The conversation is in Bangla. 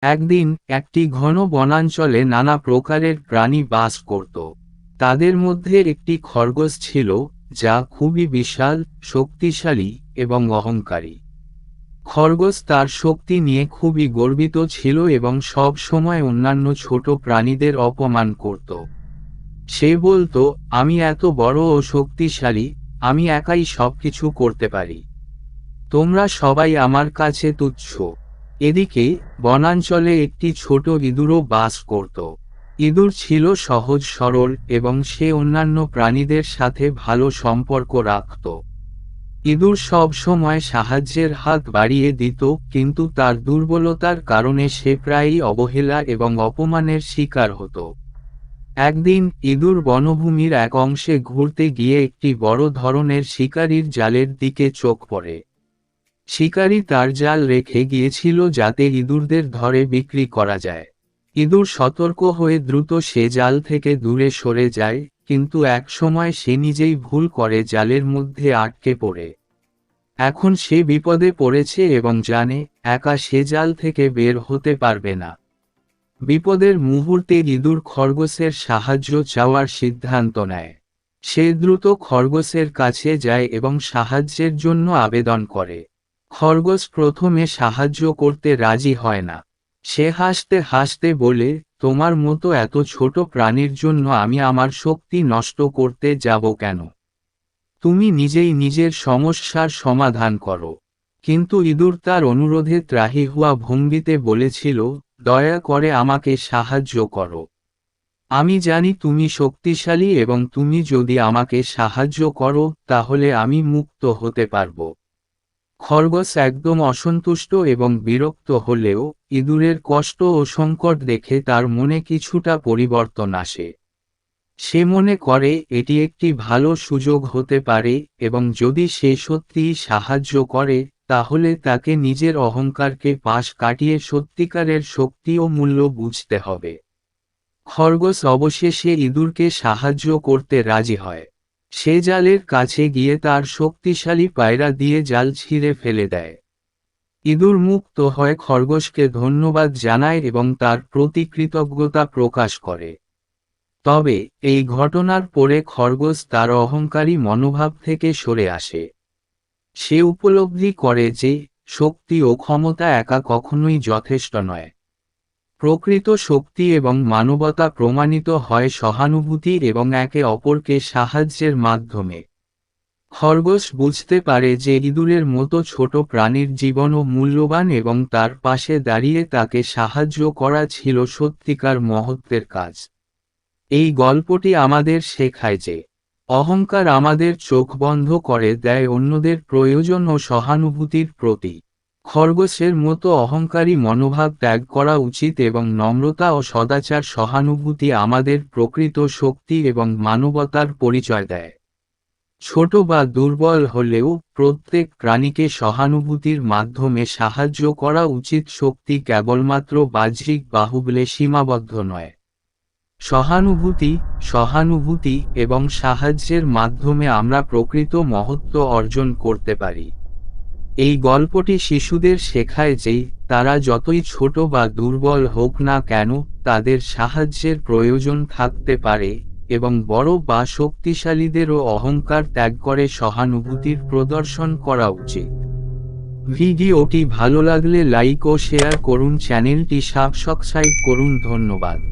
একদিন একটি ঘন বনাঞ্চলে নানা প্রকারের প্রাণী বাস করত। তাদের মধ্যে একটি খরগোশ ছিল, যা খুবই বিশাল, শক্তিশালী এবং অহংকারী। খরগোশ তার শক্তি নিয়ে খুবই গর্বিত ছিল এবং সব সময় অন্যান্য ছোট প্রাণীদের অপমান করত। সে বলতো, আমি এত বড় ও শক্তিশালী, আমি একাই সবকিছু করতে পারি। তোমরা সবাই আমার কাছে তুচ্ছ। এদিকে বনাঞ্চলে একটি ছোট ইঁদুরও বাস করত। ইঁদুর ছিল সহজ সরল এবং সে অন্যান্য প্রাণীদের সাথে ভালো সম্পর্ক রাখত। ইঁদুর সব সময় সাহায্যের হাত বাড়িয়ে দিত, কিন্তু তার দুর্বলতার কারণে সে প্রায়ই অবহেলা এবং অপমানের শিকার হতো। একদিন ইঁদুর বনভূমির এক অংশে ঘুরতে গিয়ে একটি বড় ধরনের শিকারীর জালের দিকে চোখ পড়ে। শিকারী তার জাল রেখে গিয়েছিল যাতে ইঁদুরদের ধরে বিক্রি করা যায়। ইঁদুর সতর্ক হয়ে দ্রুত সে জাল থেকে দূরে সরে যায়, কিন্তু এক সময় সে নিজেই ভুল করে জালের মধ্যে আটকে পড়ে। এখন সে বিপদে পড়েছে এবং জানে, একা সে জাল থেকে বের হতে পারবে না। বিপদের মুহূর্তে ইঁদুর খরগোশের সাহায্য চাওয়ার সিদ্ধান্ত নেয়। সে দ্রুত খরগোশের কাছে যায় এবং সাহায্যের জন্য আবেদন করে। খরগোশ প্রথমে সাহায্য করতে রাজি হয় না। সে হাসতে হাসতে বলে, তোমার মতো এত ছোট প্রাণীর জন্য আমি আমার শক্তি নষ্ট করতে যাব কেন? তুমি নিজেই নিজের সমস্যার সমাধান করো। কিন্তু ইঁদুর তার অনুরোধে ত্রাহি হওয়া ভঙ্গিতে বলেছিল, দয়া করে আমাকে সাহায্য করো। আমি জানি তুমি শক্তিশালী এবং তুমি যদি আমাকে সাহায্য করো তাহলে আমি মুক্ত হতে পারবো। খরগোশ একদম অসন্তুষ্ট এবং বিরক্ত হলেও ইঁদুরের কষ্ট ও সংকট দেখে তার মনে কিছুটা পরিবর্তন আসে। সে মনে করে এটি একটি ভালো সুযোগ হতে পারে এবং যদি সে সত্যিই সাহায্য করে তাহলে তাকে নিজের অহংকারকে পাশ কাটিয়ে সত্যিকারের শক্তি ও মূল্য বুঝতে হবে। খরগোশ অবশেষে ইঁদুরকে সাহায্য করতে রাজি হয়। সে জালের কাছে গিয়ে তার শক্তিশালী পায়রা দিয়ে জাল ছিঁড়ে ফেলে দেয়। ইঁদুর মুক্ত হয়, খরগোশকে ধন্যবাদ জানায় এবং তার প্রতি কৃতজ্ঞতা প্রকাশ করে। তবে এই ঘটনার পরে খরগোশ তার অহংকারী মনোভাব থেকে সরে আসে। সে উপলব্ধি করে যে শক্তি ও ক্ষমতা একা কখনোই যথেষ্ট নয়। প্রকৃত শক্তি এবং মানবতা প্রমাণিত হয় সহানুভূতি এবং একে অপরকে সাহায্যের মাধ্যমে। খরগোশ বুঝতে পারে যে ইঁদুরের মতো ছোট প্রাণীর জীবনও মূল্যবান এবং তার পাশে দাঁড়িয়ে তাকে সাহায্য করা ছিল সত্যিকার মহত্বের কাজ। এই গল্পটি আমাদের শেখায় যে অহংকার আমাদের চোখ বন্ধ করে দেয় অন্যদের প্রয়োজন ও সহানুভূতির প্রতি। খরগোশের মতো অহংকারী মনোভাব ত্যাগ করা উচিত এবং নম্রতা ও সদাচার সহানুভূতি আমাদের প্রকৃত শক্তি এবং মানবতার পরিচয় দেয়। ছোট বা দুর্বল হলেও প্রত্যেক প্রাণীকে সহানুভূতির মাধ্যমে সাহায্য করা উচিত। শক্তি কেবলমাত্র বাহ্যিক বাহুবলে সীমাবদ্ধ নয়। সহানুভূতি এবং সাহায্যের মাধ্যমে আমরা প্রকৃত মহত্ব অর্জন করতে পারি। এই গল্পটি শিশুদের শেখায় যে তারা যতই ছোট বা দুর্বল হোক না কেন, তাদের সাহায্যের প্রয়োজন থাকতে পারে এবং বড় বা শক্তিশালীদেরও অহংকার ত্যাগ করে সহানুভূতির প্রদর্শন করা উচিত। ভিডিওটি ভালো লাগলে লাইক ও শেয়ার করুন, চ্যানেলটি সাবস্ক্রাইব করুন। ধন্যবাদ।